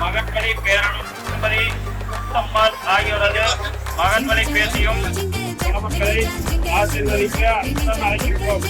மகன்மணி பேரனும் சுந்தரி முத்தம்மாள் ஆகியோரது மகன்மணி பேசியும் மக்களை ஆசீர்வதிக்க அன்புடன் அழைக்கின்றோம்.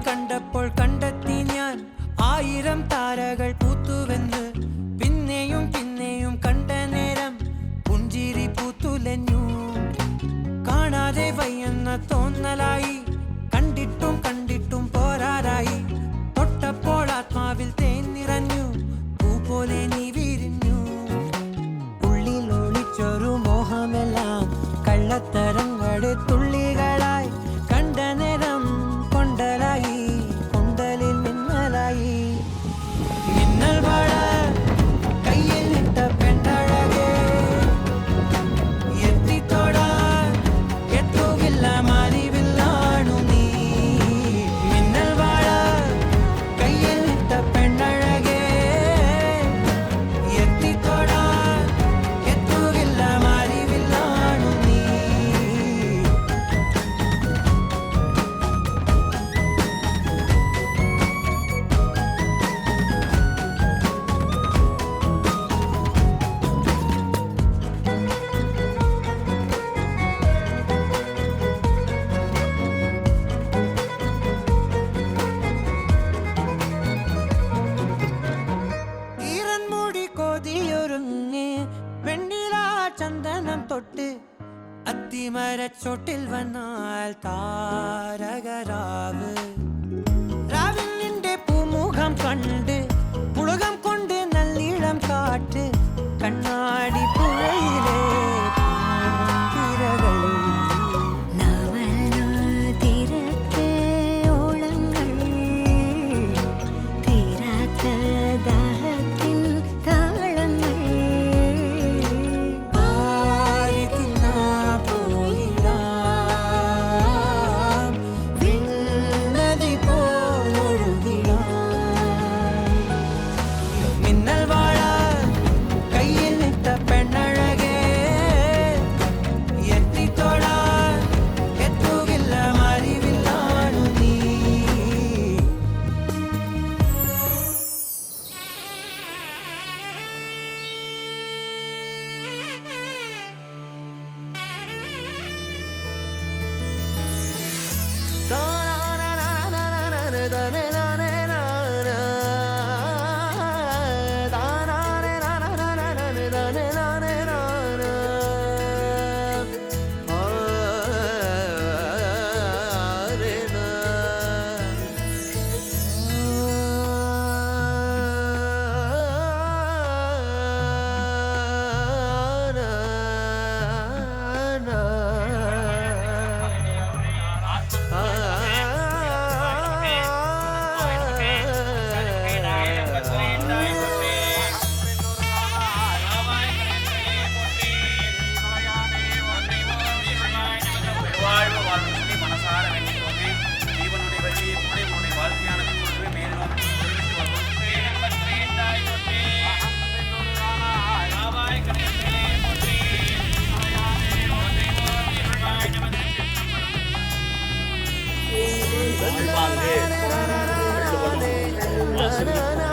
കണ്ടപ്പോൾ കണ്ടെത്തി ഞാൻ 1000 താരകൾ പൂത്തുവെന്ന് പിന്നെയും പിന്നെയും കണ്ട നേരം പുഞ്ചിരി പൂത്തുലഞ്ഞു കാണാതെ വയ്യെന്ന തോന്നലായി കണ്ടിട്ടും കണ്ടിട്ടും പോരാറായി തൊട്ടപ്പോൾ ആത്മാവിൽ തേൻ നിറഞ്ഞു പൂ പോലെ നീ വിരിഞ്ഞു ഉള്ളിൽ ഒളിച്ചൊരു മോഹമെല്ലാം കള്ളത്തരങ്ങളുടെ തുള്ളികളായി കണ്ട നേരം കൊണ്ടലായി കൊണ്ടലിൽ മിന്നലായി മിന്നൽ വാഴ കയ്യിൽ ഇട്ട പെണ്ണഴകേ എത്തിത്തോടാൻ എത്തുകില്ല മാറിവില്ലാണു നീ മിന്നൽ വാഴ കയ്യിൽ ഇട്ട പെണ്ണഴകേ എത്തിത്തോടാൻ എത്തുകില്ല മാറിവില്ലാണു നീ ഈറൻമൂടി കൊതിയൊരുങ്ങി വെണ്ണില ചന്ദനം തൊട്ട് അത്തിമരച്ചോട്ടിൽ വന്നാൽ താരകരാവ് രാവിൽ നിന്റെ പൂമുഖം കണ്ട് പുളകം കൊണ്ട് നല്ലീളം കാറ്റ് കണ്ണാടി പുഴയിലെ പൂന്തിരകൾ ിൽ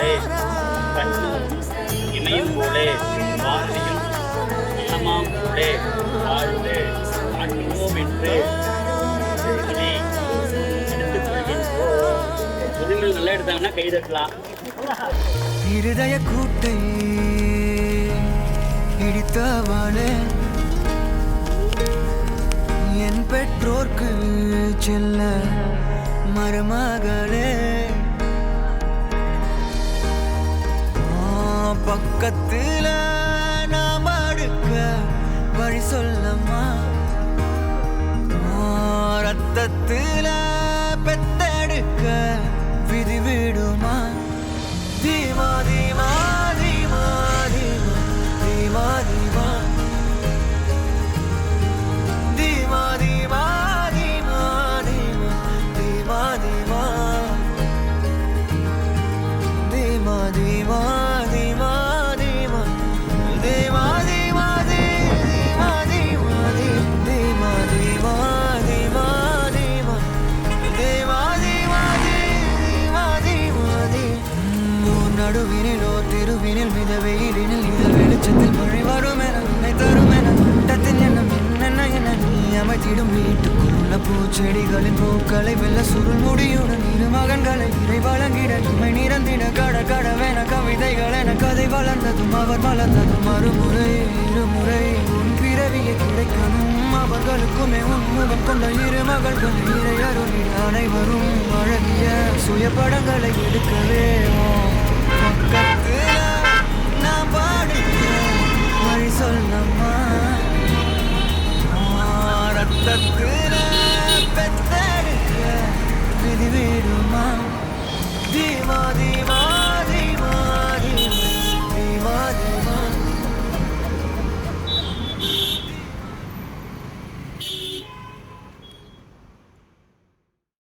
போலே கண்ணும் இமையும் போலே வார்த்தையும் அன்னமாம் போலே வாழ்ந்து அன்போம் என்று எடுத்துக்கொள்கின்றோம். புதுமைகள் நல்லா எடுத்தாங்கன்னா கை தட்டலாம். இருதய கூட்டை இடித்தவாளே என் பெற்றோர்க்கு செல்ல மருமகளே பக்கத்துல நாம் அடுக்க வழி சொல்லம்மா ரத்தத்துல பெத்தெடுக்க விதி விடுமா தீமா தீமா தீமா தீமா தீமா தீமா தீமா தீமா தீமா தீமா தீமா தீமா தீமா தீமா தீமா தீமா நடுவினிலோ திருவினில் மித வெயிலினில் இதழ் வெளிச்சத்தில் மழை வரும் என உன்னை தரும் என கூட்டத்தின் எண்ணம் என்னென்ன என நீ அமைத்திடும் வீட்டுக்குள்ள பூச்செடிகளின் பூக்களை வெல்ல சுருள் முடியுடன் இரு மகன்களை இறை வழங்கிட இமை நிறந்திட கட கடவென கவிதைகள் என கதை வளர்ந்ததும் அவர் வளர்ந்ததும் மறுமுறை இருமுறை உன் பிறவியை கிடைக்கணும் அவர்களுக்குமே உன்முகம் கொண்ட இரு மகள்கள் இறை அருளிட அனைவரும் அழகிய சுய படங்களை எடுக்கவே பக்கத்துல நான் பாடுகிறேன் வழி சொல்லம்மா ரத்தத்துல பெத்தெடுக்க விதி விடுமா தீமா தீமா